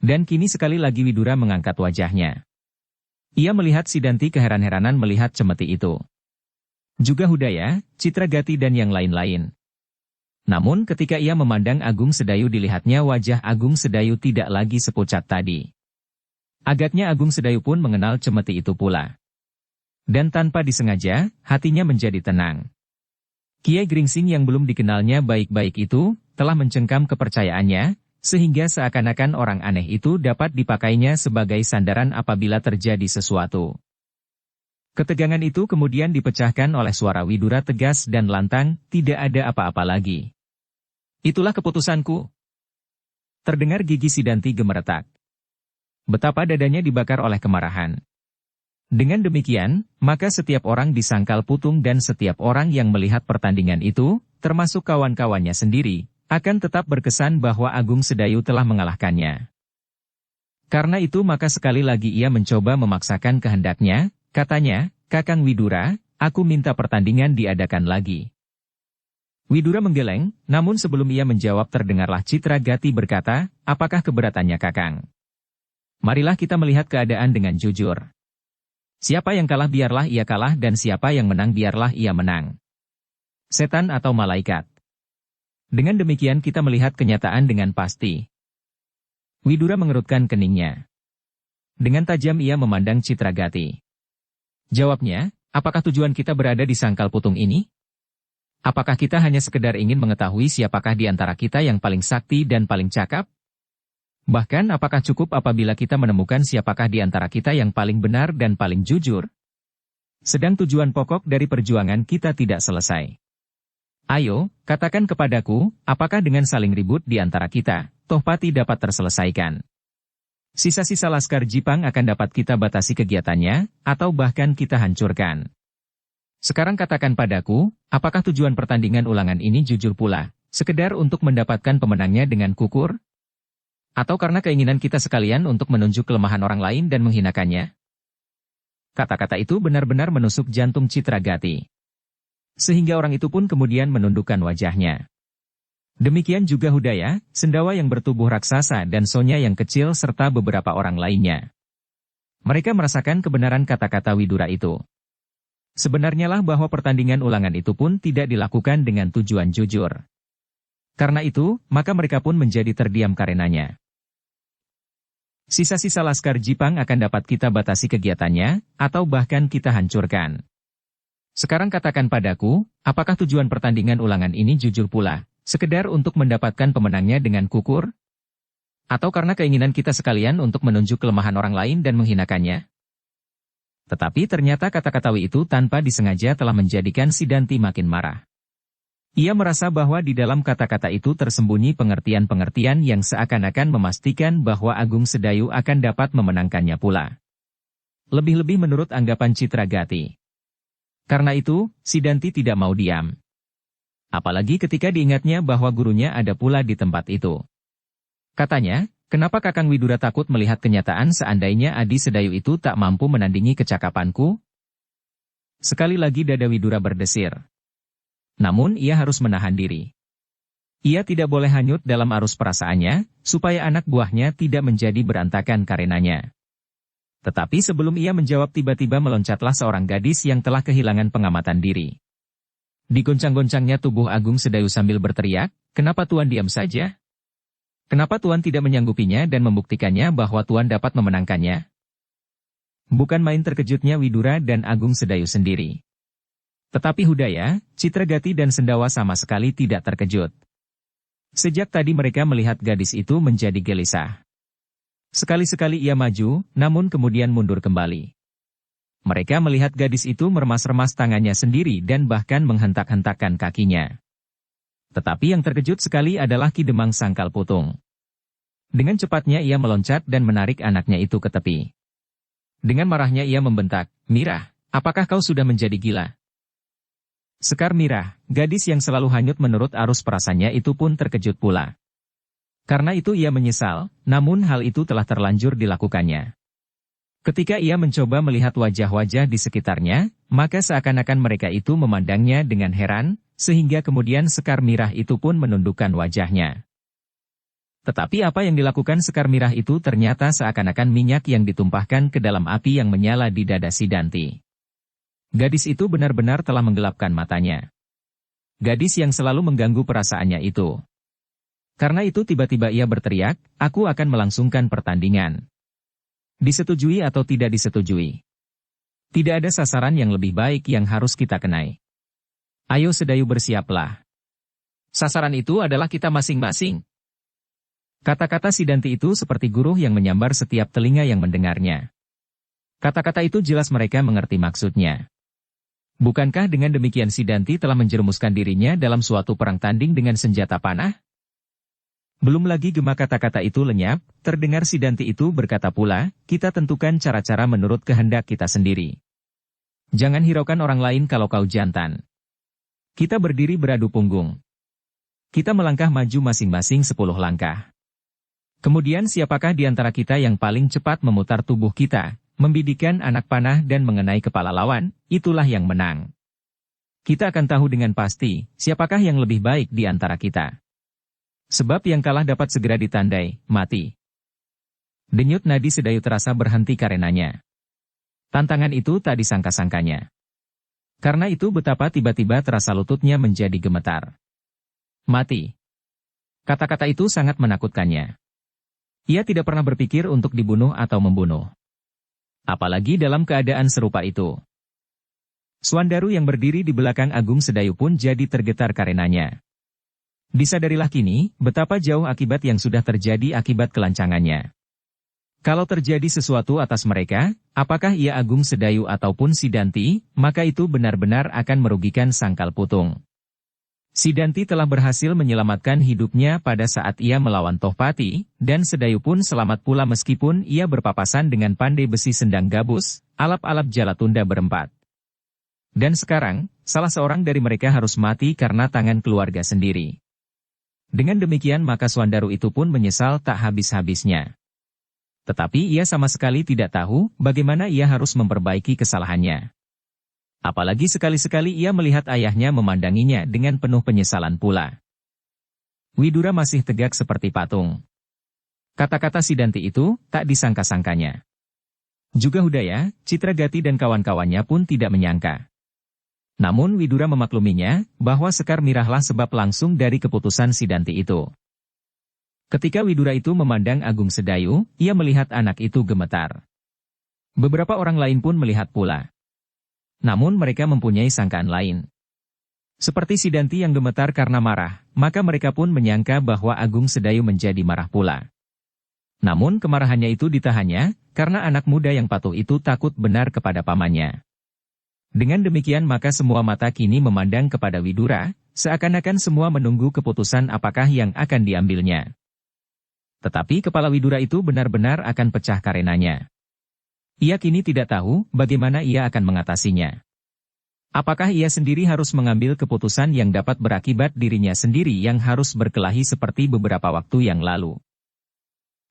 Speaker 1: Dan kini sekali lagi Widura mengangkat wajahnya. Ia melihat Sidanti keheran-heranan melihat cemeti itu. Juga Hudaya, Citragati dan yang lain-lain. Namun ketika ia memandang Agung Sedayu dilihatnya wajah Agung Sedayu tidak lagi sepucat tadi. Agaknya Agung Sedayu pun mengenal cemeti itu pula. Dan tanpa disengaja, hatinya menjadi tenang. Kiai Gringsing yang belum dikenalnya baik-baik itu, telah mencengkam kepercayaannya, sehingga seakan-akan orang aneh itu dapat dipakainya sebagai sandaran apabila terjadi sesuatu. Ketegangan itu kemudian dipecahkan oleh suara Widura tegas dan lantang, tidak ada apa-apa lagi. Itulah keputusanku. Terdengar gigi Sidanti gemeretak. Betapa dadanya dibakar oleh kemarahan. Dengan demikian, maka setiap orang disangkal putung dan setiap orang yang melihat pertandingan itu, termasuk kawan-kawannya sendiri, akan tetap berkesan bahwa Agung Sedayu telah mengalahkannya. Karena itu maka sekali lagi ia mencoba memaksakan kehendaknya, katanya, Kakang Widura, aku minta pertandingan diadakan lagi. Widura menggeleng, namun sebelum ia menjawab terdengarlah Citragati berkata, apakah keberatannya Kakang? Marilah kita melihat keadaan dengan jujur. Siapa yang kalah biarlah ia kalah dan siapa yang menang biarlah ia menang. Setan atau malaikat. Dengan demikian kita melihat kenyataan dengan pasti. Widura mengerutkan keningnya. Dengan tajam ia memandang Citragati. Jawabnya, apakah tujuan kita berada di sangkal putung ini? Apakah kita hanya sekedar ingin mengetahui siapakah di antara kita yang paling sakti dan paling cakap? Bahkan apakah cukup apabila kita menemukan siapakah di antara kita yang paling benar dan paling jujur? Sedang tujuan pokok dari perjuangan kita tidak selesai. Ayo, katakan kepadaku, apakah dengan saling ribut di antara kita, Tohpati dapat terselesaikan? Sisa-sisa Laskar Jipang akan dapat kita batasi kegiatannya, atau bahkan kita hancurkan. Sekarang katakan padaku, apakah tujuan pertandingan ulangan ini jujur pula, sekedar untuk mendapatkan pemenangnya dengan kukur? Atau karena keinginan kita sekalian untuk menunjuk kelemahan orang lain dan menghinakannya? Kata-kata itu benar-benar menusuk jantung Citragati. Sehingga orang itu pun kemudian menundukkan wajahnya. Demikian juga Hudaya, Sendawa yang bertubuh raksasa dan Sonya yang kecil serta beberapa orang lainnya. Mereka merasakan kebenaran kata-kata Widura itu. Sebenarnya lah bahwa pertandingan ulangan itu pun tidak dilakukan dengan tujuan jujur. Karena itu, maka mereka pun menjadi terdiam karenanya. Sisa-sisa Laskar Jipang akan dapat kita batasi kegiatannya, atau bahkan kita hancurkan. Sekarang katakan padaku, apakah tujuan pertandingan ulangan ini jujur pula, sekedar untuk mendapatkan pemenangnya dengan kukur? Atau karena keinginan kita sekalian untuk menunjuk kelemahan orang lain dan menghinakannya? Tetapi ternyata kata-kata itu tanpa disengaja telah menjadikan Sidanti makin marah. Ia merasa bahwa di dalam kata-kata itu tersembunyi pengertian-pengertian yang seakan-akan memastikan bahwa Agung Sedayu akan dapat memenangkannya pula. Lebih-lebih menurut anggapan Citragati. Karena itu, Sidanti tidak mau diam. Apalagi ketika diingatnya bahwa gurunya ada pula di tempat itu. Katanya, kenapa Kakang Widura takut melihat kenyataan seandainya Adi Sedayu itu tak mampu menandingi kecakapanku? Sekali lagi dada Widura berdesir. Namun ia harus menahan diri. Ia tidak boleh hanyut dalam arus perasaannya, supaya anak buahnya tidak menjadi berantakan karenanya. Tetapi sebelum ia menjawab tiba-tiba meloncatlah seorang gadis yang telah kehilangan pengamatan diri. Digoncang-goncangnya tubuh Agung Sedayu sambil berteriak, kenapa Tuan diam saja? Kenapa Tuan tidak menyanggupinya dan membuktikannya bahwa Tuan dapat memenangkannya? Bukan main terkejutnya Widura dan Agung Sedayu sendiri. Tetapi Hudaya, Citragati dan Sendawa sama sekali tidak terkejut. Sejak tadi mereka melihat gadis itu menjadi gelisah. Sekali-sekali ia maju, namun kemudian mundur kembali. Mereka melihat gadis itu meremas-remas tangannya sendiri dan bahkan menghentak-hentakkan kakinya. Tetapi yang terkejut sekali adalah Ki Demang Sangkal Putung. Dengan cepatnya ia meloncat dan menarik anaknya itu ke tepi. Dengan marahnya ia membentak, "Mirah, apakah kau sudah menjadi gila?" Sekar Mirah, gadis yang selalu hanyut menurut arus perasaannya itu pun terkejut pula. Karena itu ia menyesal, namun hal itu telah terlanjur dilakukannya. Ketika ia mencoba melihat wajah-wajah di sekitarnya, maka seakan-akan mereka itu memandangnya dengan heran, sehingga kemudian Sekar Mirah itu pun menundukkan wajahnya. Tetapi apa yang dilakukan Sekar Mirah itu ternyata seakan-akan minyak yang ditumpahkan ke dalam api yang menyala di dada Sidanti. Gadis itu benar-benar telah menggelapkan matanya. Gadis yang selalu mengganggu perasaannya itu. Karena itu tiba-tiba ia berteriak, "Aku akan melangsungkan pertandingan." Disetujui atau tidak disetujui? Tidak ada sasaran yang lebih baik yang harus kita kenai. Ayo Sedayu bersiaplah. Sasaran itu adalah kita masing-masing. Kata-kata Sidanti itu seperti guruh yang menyambar setiap telinga yang mendengarnya. Kata-kata itu jelas mereka mengerti maksudnya. Bukankah dengan demikian Sidanti telah menjerumuskan dirinya dalam suatu perang tanding dengan senjata panah? Belum lagi gema kata-kata itu lenyap, terdengar Sidanti itu berkata pula, "Kita tentukan cara-cara menurut kehendak kita sendiri. Jangan hiraukan orang lain kalau kau jantan. Kita berdiri beradu punggung. Kita melangkah maju masing-masing 10 langkah. Kemudian siapakah di antara kita yang paling cepat memutar tubuh kita, membidikan anak panah dan mengenai kepala lawan, itulah yang menang. Kita akan tahu dengan pasti, siapakah yang lebih baik di antara kita. Sebab yang kalah dapat segera ditandai, mati." Denyut nadi Sedayu terasa berhenti karenanya. Tantangan itu tak disangka-sangkanya. Karena itu betapa tiba-tiba terasa lututnya menjadi gemetar. Mati. Kata-kata itu sangat menakutkannya. Ia tidak pernah berpikir untuk dibunuh atau membunuh. Apalagi dalam keadaan serupa itu. Suandaru yang berdiri di belakang Agung Sedayu pun jadi tergetar karenanya. Disadarilah kini, betapa jauh akibat yang sudah terjadi akibat kelancangannya. Kalau terjadi sesuatu atas mereka, apakah ia Agung Sedayu ataupun Sidanti, maka itu benar-benar akan merugikan Sangkal Putung. Sidanti telah berhasil menyelamatkan hidupnya pada saat ia melawan Tohpati, dan Sedayu pun selamat pula meskipun ia berpapasan dengan Pandai Besi Sendang Gabus, alap-alap Jalatunda berempat. Dan sekarang, salah seorang dari mereka harus mati karena tangan keluarga sendiri. Dengan demikian maka Suandaru itu pun menyesal tak habis-habisnya. Tetapi ia sama sekali tidak tahu bagaimana ia harus memperbaiki kesalahannya. Apalagi sekali-sekali ia melihat ayahnya memandanginya dengan penuh penyesalan pula. Widura masih tegak seperti patung. Kata-kata Sidanti itu tak disangka-sangkanya. Juga Hudaya, Citragati dan kawan-kawannya pun tidak menyangka. Namun Widura memakluminya bahwa Sekar Mirahlah sebab langsung dari keputusan Sidanti itu. Ketika Widura itu memandang Agung Sedayu, ia melihat anak itu gemetar. Beberapa orang lain pun melihat pula. Namun mereka mempunyai sangkaan lain. Seperti Sidanti yang gemetar karena marah, maka mereka pun menyangka bahwa Agung Sedayu menjadi marah pula. Namun kemarahannya itu ditahannya, karena anak muda yang patuh itu takut benar kepada pamannya. Dengan demikian maka semua mata kini memandang kepada Widura, seakan-akan semua menunggu keputusan apakah yang akan diambilnya. Tetapi kepala Widura itu benar-benar akan pecah karenanya. Ia kini tidak tahu bagaimana ia akan mengatasinya. Apakah ia sendiri harus mengambil keputusan yang dapat berakibat dirinya sendiri yang harus berkelahi seperti beberapa waktu yang lalu.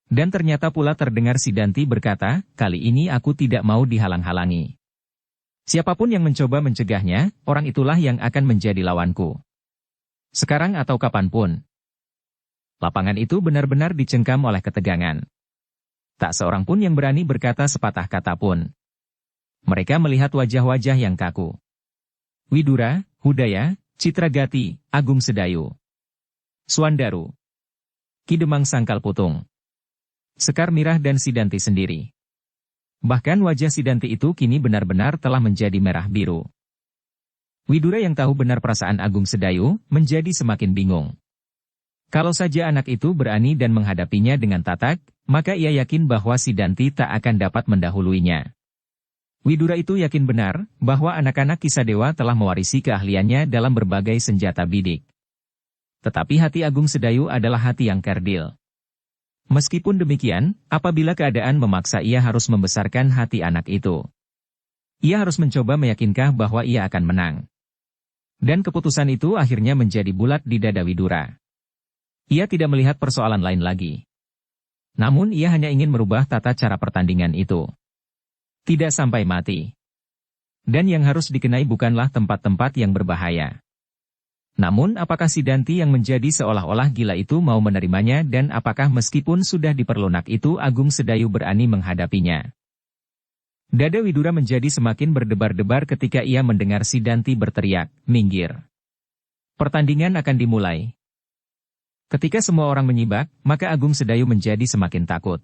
Speaker 1: Dan ternyata pula terdengar Sidanti berkata, "Kali ini aku tidak mau dihalang-halangi. Siapapun yang mencoba mencegahnya, orang itulah yang akan menjadi lawanku. Sekarang atau kapanpun." Lapangan itu benar-benar dicengkam oleh ketegangan. Tak seorang pun yang berani berkata sepatah kata pun. Mereka melihat wajah-wajah yang kaku. Widura, Hudaya, Citragati, Agung Sedayu, Suandaru, Ki Demang Sangkal Putung, Sekar Mirah dan Sidanti sendiri. Bahkan wajah Sidanti itu kini benar-benar telah menjadi merah biru. Widura yang tahu benar perasaan Agung Sedayu, menjadi semakin bingung. Kalau saja anak itu berani dan menghadapinya dengan tatak, maka ia yakin bahwa si Danti tak akan dapat mendahuluinya. Widura itu yakin benar, bahwa anak-anak Kisah Dewa telah mewarisi keahliannya dalam berbagai senjata bidik. Tetapi hati Agung Sedayu adalah hati yang kerdil. Meskipun demikian, apabila keadaan memaksa ia harus membesarkan hati anak itu. Ia harus mencoba meyakinkan bahwa ia akan menang. Dan keputusan itu akhirnya menjadi bulat di dada Widura. Ia tidak melihat persoalan lain lagi. Namun ia hanya ingin merubah tata cara pertandingan itu. Tidak sampai mati. Dan yang harus dikenai bukanlah tempat-tempat yang berbahaya. Namun apakah si Danti yang menjadi seolah-olah gila itu mau menerimanya dan apakah meskipun sudah diperlunak itu Agung Sedayu berani menghadapinya? Dada Widura menjadi semakin berdebar-debar ketika ia mendengar si Danti berteriak, "Minggir. Pertandingan akan dimulai." Ketika semua orang menyibak, maka Agung Sedayu menjadi semakin takut.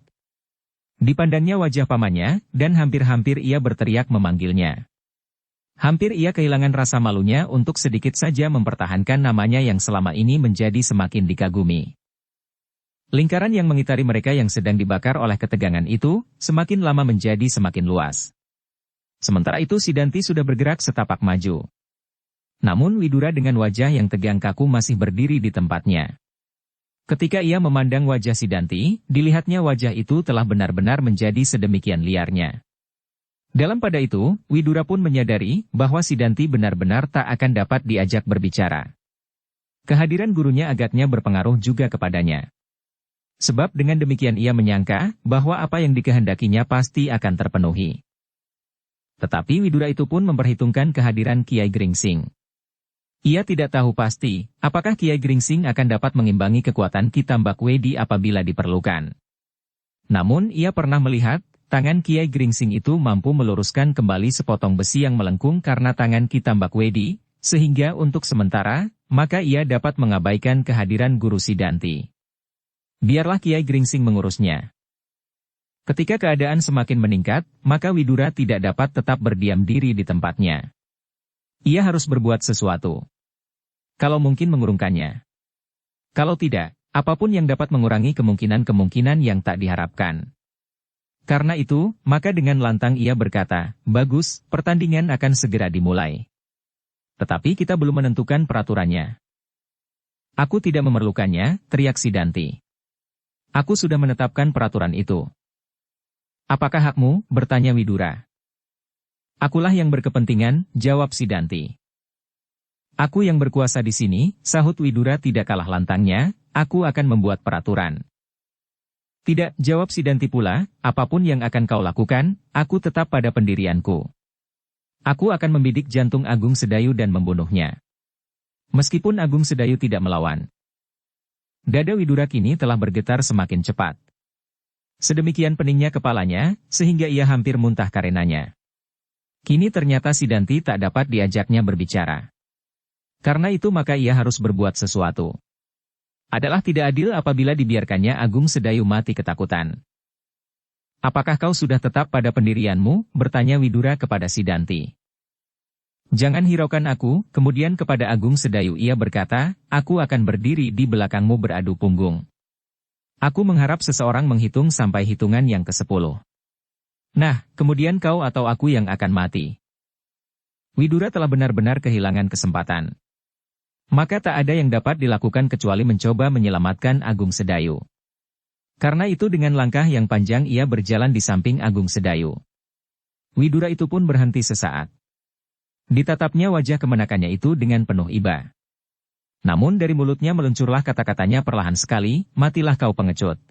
Speaker 1: Dipandangnya wajah pamannya, dan hampir-hampir ia berteriak memanggilnya. Hampir ia kehilangan rasa malunya untuk sedikit saja mempertahankan namanya yang selama ini menjadi semakin dikagumi. Lingkaran yang mengitari mereka yang sedang dibakar oleh ketegangan itu, semakin lama menjadi semakin luas. Sementara itu si Danti sudah bergerak setapak maju. Namun Widura dengan wajah yang tegang kaku masih berdiri di tempatnya. Ketika ia memandang wajah si Danti, dilihatnya wajah itu telah benar-benar menjadi sedemikian liarnya. Dalam pada itu, Widura pun menyadari bahwa si Danti benar-benar tak akan dapat diajak berbicara. Kehadiran gurunya agaknya berpengaruh juga kepadanya. Sebab dengan demikian ia menyangka bahwa apa yang dikehendakinya pasti akan terpenuhi. Tetapi Widura itu pun memperhitungkan kehadiran Kiai Gringsing. Ia tidak tahu pasti apakah Kiai Gringsing akan dapat mengimbangi kekuatan Ki Tambak Wedi apabila diperlukan. Namun ia pernah melihat tangan Kiai Gringsing itu mampu meluruskan kembali sepotong besi yang melengkung karena tangan Ki Tambak Wedi, sehingga untuk sementara, maka ia dapat mengabaikan kehadiran guru si Danti. Biarlah Kiai Gringsing mengurusnya. Ketika keadaan semakin meningkat, maka Widura tidak dapat tetap berdiam diri di tempatnya. Ia harus berbuat sesuatu. Kalau mungkin mengurungkannya. Kalau tidak, apapun yang dapat mengurangi kemungkinan-kemungkinan yang tak diharapkan. Karena itu, maka dengan lantang ia berkata, "Bagus, pertandingan akan segera dimulai. Tetapi kita belum menentukan peraturannya." "Aku tidak memerlukannya," teriak si Danti. "Aku sudah menetapkan peraturan itu." "Apakah hakmu?" bertanya Widura. "Akulah yang berkepentingan," jawab si Danti. "Aku yang berkuasa di sini," sahut Widura tidak kalah lantangnya, "aku akan membuat peraturan." "Tidak," jawab si Danti pula, "apapun yang akan kau lakukan, aku tetap pada pendirianku. Aku akan membidik jantung Agung Sedayu dan membunuhnya." Meskipun Agung Sedayu tidak melawan. Dada Widura kini telah bergetar semakin cepat. Sedemikian peningnya kepalanya, sehingga ia hampir muntah karenanya. Kini ternyata si Danti tak dapat diajaknya berbicara. Karena itu maka ia harus berbuat sesuatu. Adalah tidak adil apabila dibiarkannya Agung Sedayu mati ketakutan. "Apakah kau sudah tetap pada pendirianmu?" bertanya Widura kepada si Danti. "Jangan hiraukan aku," kemudian kepada Agung Sedayu ia berkata, "Aku akan berdiri di belakangmu beradu punggung. Aku mengharap seseorang menghitung sampai hitungan yang ke-10. Nah, kemudian kau atau aku yang akan mati." Widura telah benar-benar kehilangan kesempatan. Maka tak ada yang dapat dilakukan kecuali mencoba menyelamatkan Agung Sedayu. Karena itu dengan langkah yang panjang ia berjalan di samping Agung Sedayu. Widura itu pun berhenti sesaat. Ditatapnya wajah kemenakannya itu dengan penuh iba. Namun dari mulutnya meluncurlah kata-katanya perlahan sekali, "Matilah kau pengecut.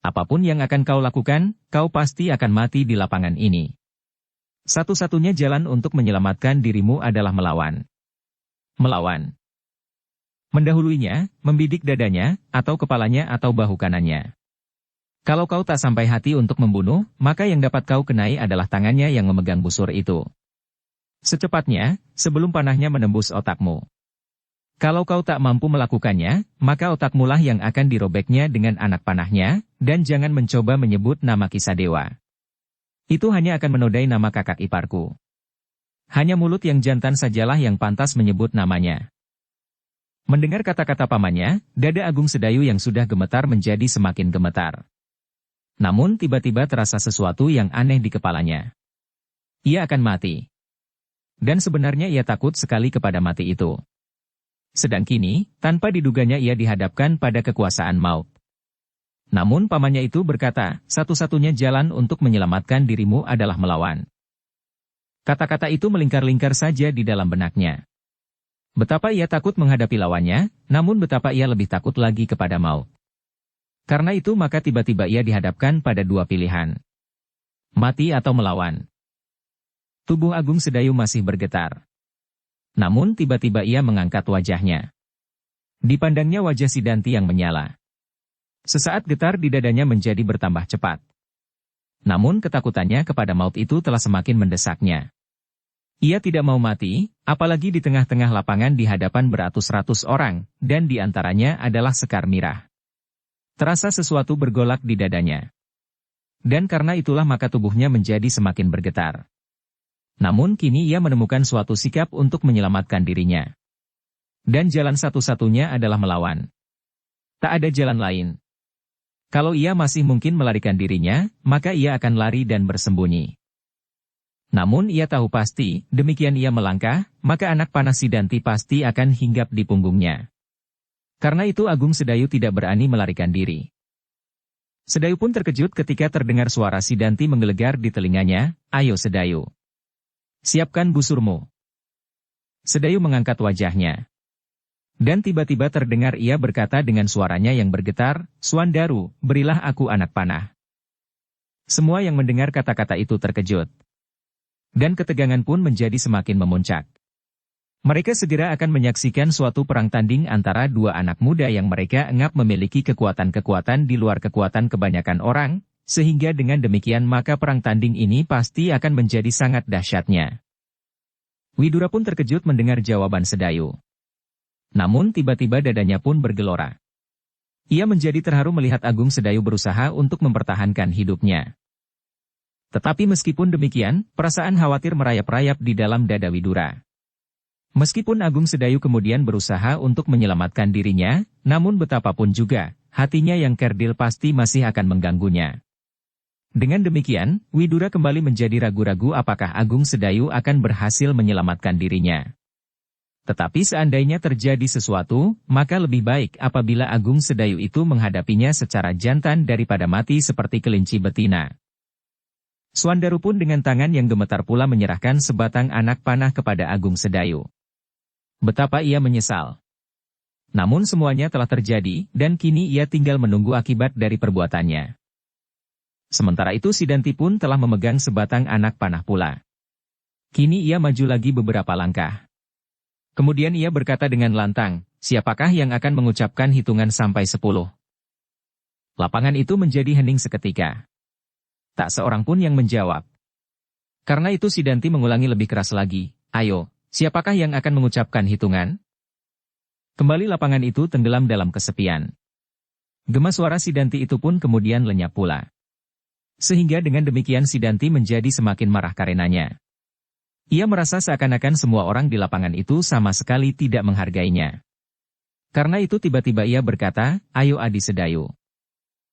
Speaker 1: Apapun yang akan kau lakukan, kau pasti akan mati di lapangan ini. Satu-satunya jalan untuk menyelamatkan dirimu adalah melawan. Melawan. Mendahuluinya, membidik dadanya, atau kepalanya atau bahu kanannya. Kalau kau tak sampai hati untuk membunuh, maka yang dapat kau kenai adalah tangannya yang memegang busur itu. Secepatnya, sebelum panahnya menembus otakmu. Kalau kau tak mampu melakukannya, maka otakmulah yang akan dirobeknya dengan anak panahnya, dan jangan mencoba menyebut nama Kisah Dewa. Itu hanya akan menodai nama kakak iparku. Hanya mulut yang jantan sajalah yang pantas menyebut namanya. Mendengar kata-kata pamannya, dada Agung Sedayu yang sudah gemetar menjadi semakin gemetar. Namun tiba-tiba terasa sesuatu yang aneh di kepalanya. Ia akan mati. Dan sebenarnya ia takut sekali kepada mati itu. Sedang kini, tanpa diduganya ia dihadapkan pada kekuasaan maut. Namun pamannya itu berkata, satu-satunya jalan untuk menyelamatkan dirimu adalah melawan. Kata-kata itu melingkar-lingkar saja di dalam benaknya. Betapa ia takut menghadapi lawannya, namun betapa ia lebih takut lagi kepada maut. Karena itu maka tiba-tiba ia dihadapkan pada dua pilihan. Mati atau melawan. Tubuh Agung Sedayu masih bergetar. Namun tiba-tiba ia mengangkat wajahnya. Dipandangnya wajah Sidanti yang menyala. Sesaat getar di dadanya menjadi bertambah cepat. Namun ketakutannya kepada maut itu telah semakin mendesaknya. Ia tidak mau mati, apalagi di tengah-tengah lapangan di hadapan beratus-ratus orang, dan di antaranya adalah Sekar Mirah. Terasa sesuatu bergolak di dadanya. Dan karena itulah maka tubuhnya menjadi semakin bergetar. Namun kini ia menemukan suatu sikap untuk menyelamatkan dirinya. Dan jalan satu-satunya adalah melawan. Tak ada jalan lain. Kalau ia masih mungkin melarikan dirinya, maka ia akan lari dan bersembunyi. Namun ia tahu pasti, demikian ia melangkah, maka anak panah Sidanti pasti akan hinggap di punggungnya. Karena itu Agung Sedayu tidak berani melarikan diri. Sedayu pun terkejut ketika terdengar suara Sidanti menggelegar di telinganya, "Ayo Sedayu. Siapkan busurmu." Sedayu mengangkat wajahnya. Dan tiba-tiba terdengar ia berkata dengan suaranya yang bergetar, "Suandaru, berilah aku anak panah." Semua yang mendengar kata-kata itu terkejut. Dan ketegangan pun menjadi semakin memuncak. Mereka segera akan menyaksikan suatu perang tanding antara dua anak muda yang mereka anggap memiliki kekuatan-kekuatan di luar kekuatan kebanyakan orang, sehingga dengan demikian maka perang tanding ini pasti akan menjadi sangat dahsyatnya. Widura pun terkejut mendengar jawaban Sedayu. Namun tiba-tiba dadanya pun bergelora. Ia menjadi terharu melihat Agung Sedayu berusaha untuk mempertahankan hidupnya. Tetapi meskipun demikian, perasaan khawatir merayap-rayap di dalam dada Widura. Meskipun Agung Sedayu kemudian berusaha untuk menyelamatkan dirinya, namun betapapun juga, hatinya yang kerdil pasti masih akan mengganggunya. Dengan demikian, Widura kembali menjadi ragu-ragu apakah Agung Sedayu akan berhasil menyelamatkan dirinya. Tetapi seandainya terjadi sesuatu, maka lebih baik apabila Agung Sedayu itu menghadapinya secara jantan daripada mati seperti kelinci betina. Suandaru pun dengan tangan yang gemetar pula menyerahkan sebatang anak panah kepada Agung Sedayu. Betapa ia menyesal. Namun semuanya telah terjadi, dan kini ia tinggal menunggu akibat dari perbuatannya. Sementara itu Sidanti pun telah memegang sebatang anak panah pula. Kini ia maju lagi beberapa langkah. Kemudian ia berkata dengan lantang, "Siapakah yang akan mengucapkan hitungan sampai 10? Lapangan itu menjadi hening seketika. Tak seorang pun yang menjawab. Karena itu Sidanti mengulangi lebih keras lagi, "Ayo, siapakah yang akan mengucapkan hitungan?" Kembali lapangan itu tenggelam dalam kesepian. Gema suara Sidanti itu pun kemudian lenyap pula. Sehingga dengan demikian Sidanti menjadi semakin marah karenanya. Ia merasa seakan-akan semua orang di lapangan itu sama sekali tidak menghargainya. Karena itu tiba-tiba ia berkata, "Ayo Adi Sedayu.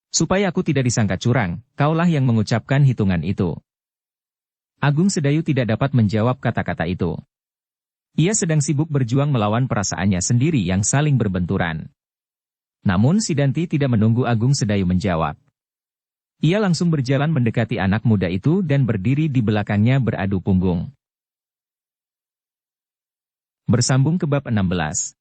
Speaker 1: Supaya aku tidak disangka curang, kaulah yang mengucapkan hitungan itu." Agung Sedayu tidak dapat menjawab kata-kata itu. Ia sedang sibuk berjuang melawan perasaannya sendiri yang saling berbenturan. Namun Sidanti tidak menunggu Agung Sedayu menjawab. Ia langsung berjalan mendekati anak muda itu dan berdiri di belakangnya beradu punggung. Bersambung ke bab 16.